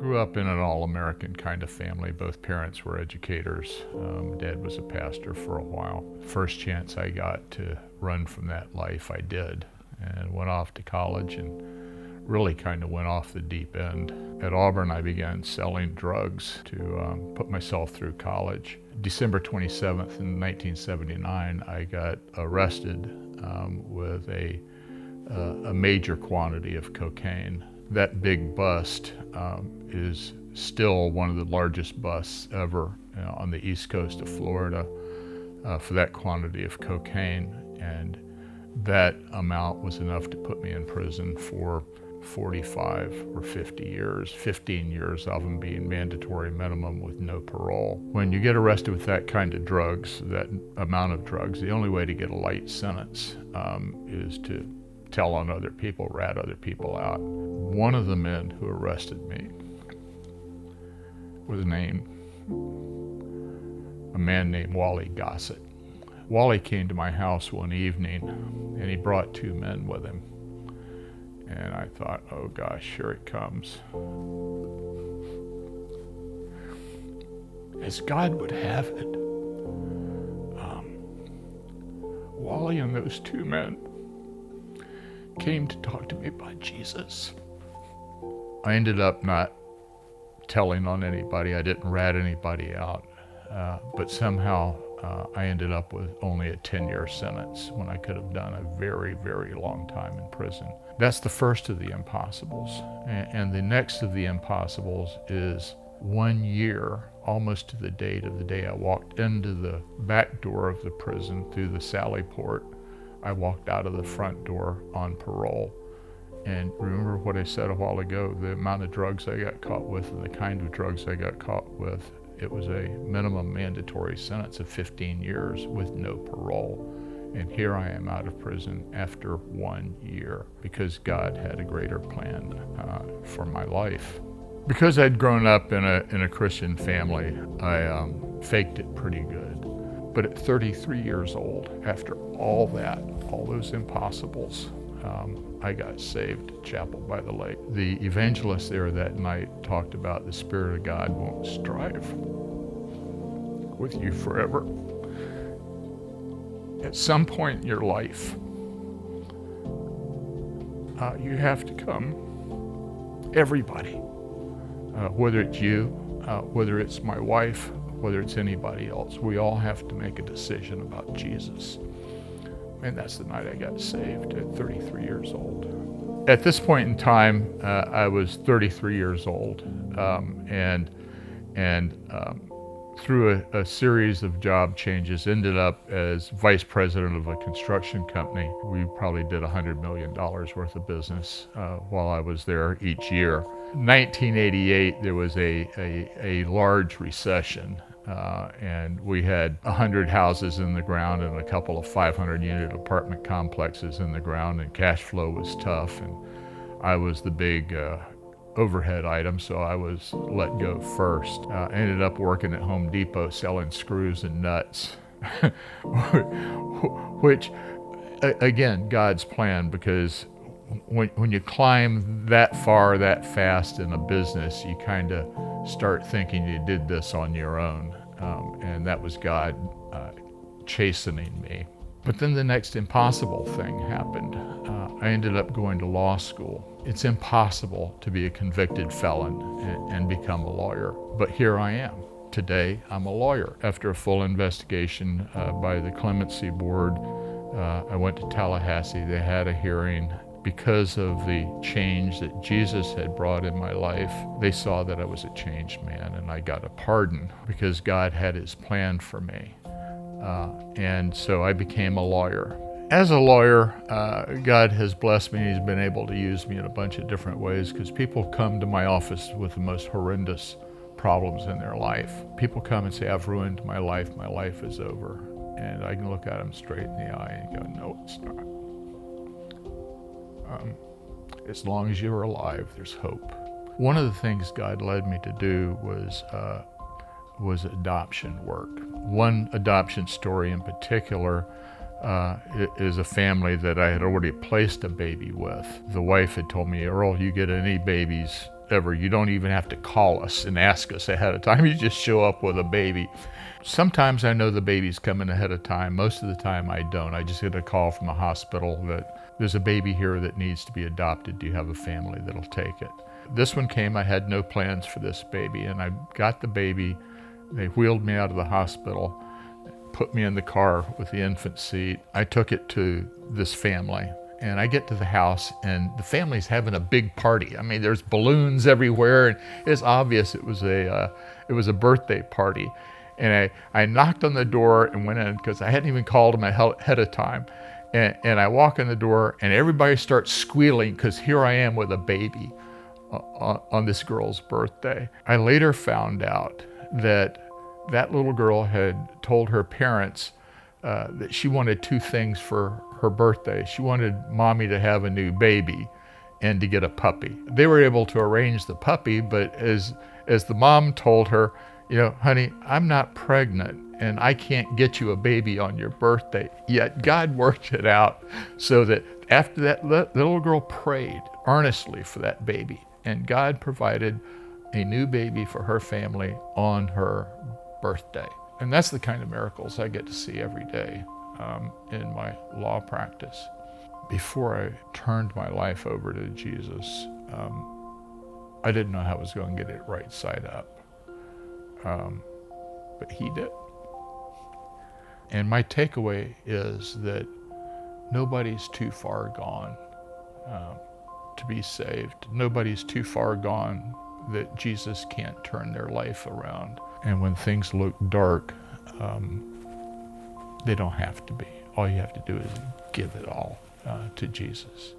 Grew up in an all-American kind of family. Both parents were educators. Dad was a pastor for a while. First chance I got to run from that life, I did, and went off to college and really kind of went off the deep end. At Auburn, I began selling drugs to put myself through college. December 27th in 1979, I got arrested with a major quantity of cocaine. That big bust is still one of the largest busts ever on the east coast of Florida for that quantity of cocaine, and that amount was enough to put me in prison for 45 or 50 years, 15 years of them being mandatory minimum with no parole. When you get arrested with that kind of drugs, that amount of drugs, the only way to get a light sentence is to tell on other people, rat other people out. One of the men who arrested me was named a man named Wally Gossett. Wally came to my house one evening and he brought two men with him. And I thought, oh gosh, here it comes. As God would have it, Wally and those two men came to talk to me about Jesus. I ended up not telling on anybody. I didn't rat anybody out. But somehow I ended up with only a 10-year sentence when I could have done a very, very long time in prison. That's the first of the impossibles. And the next of the impossibles is 1 year, almost to the date of the day I walked into the back door of the prison through the sally port. I walked out of the front door on parole. And remember what I said a while ago, the amount of drugs I got caught with and the kind of drugs I got caught with, it was a minimum mandatory sentence of 15 years with no parole. And here I am out of prison after 1 year because God had a greater plan for my life. Because I'd grown up in a Christian family, I faked it pretty good. But at 33 years old, after all that, all those impossibles, I got saved at Chapel by the Lake. The evangelist there that night talked about the Spirit of God won't strive with you forever. At some point in your life, you have to come, everybody, whether it's you, whether it's my wife, whether it's anybody else, we all have to make a decision about Jesus. And that's the night I got saved at 33 years old. At this point in time, I was 33 years old, and through a series of job changes, ended up as vice president of a construction company. We probably did $100 million worth of business while I was there each year. 1988, there was a large recession. And we had 100 houses in the ground and a couple of 500-unit apartment complexes in the ground, and cash flow was tough, and I was the big overhead item, so I was let go first. I ended up working at Home Depot selling screws and nuts, which, again, God's plan, because when you climb that far, that fast in a business, you kind of start thinking you did this on your own. And that was God chastening me. But then the next impossible thing happened. I ended up going to law school. It's impossible to be a convicted felon and become a lawyer. But here I am. Today, I'm a lawyer. After a full investigation by the Clemency Board, I went to Tallahassee. They had a hearing. Because of the change that Jesus had brought in my life, they saw that I was a changed man, and I got a pardon because God had his plan for me. And so I became a lawyer. As a lawyer, God has blessed me. He's been able to use me in a bunch of different ways because people come to my office with the most horrendous problems in their life. People come and say, I've ruined my life is over. And I can look at them straight in the eye and go, no, it's not. As long as you're alive, there's hope. One of the things God led me to do was adoption work. One adoption story in particular is a family that I had already placed a baby with. The wife had told me, Earl, you get any babies ever. You don't even have to call us and ask us ahead of time. You just show up with a baby. Sometimes I know the baby's coming ahead of time. Most of the time I don't. I just get a call from a hospital that there's a baby here that needs to be adopted. Do you have a family that'll take it? This one came, I had no plans for this baby, and I got the baby. They wheeled me out of the hospital, put me in the car with the infant seat. I took it to this family, and I get to the house, and the family's having a big party. I mean, there's balloons everywhere, and it's obvious it was a birthday party. And I knocked on the door and went in because I hadn't even called them ahead of time. And I walk in the door, and everybody starts squealing because here I am with a baby on this girl's birthday. I later found out that little girl had told her parents that she wanted two things for her birthday. She wanted mommy to have a new baby and to get a puppy. They were able to arrange the puppy, but as the mom told her, honey, I'm not pregnant and I can't get you a baby on your birthday. Yet God worked it out so that after that, the little girl prayed earnestly for that baby, and God provided a new baby for her family on her birthday. And that's the kind of miracles I get to see every day in my law practice. Before I turned my life over to Jesus, I didn't know how I was going to get it right side up. But he did. And my takeaway is that nobody's too far gone to be saved. Nobody's too far gone that Jesus can't turn their life around. And when things look dark, they don't have to be. All you have to do is give it all to Jesus.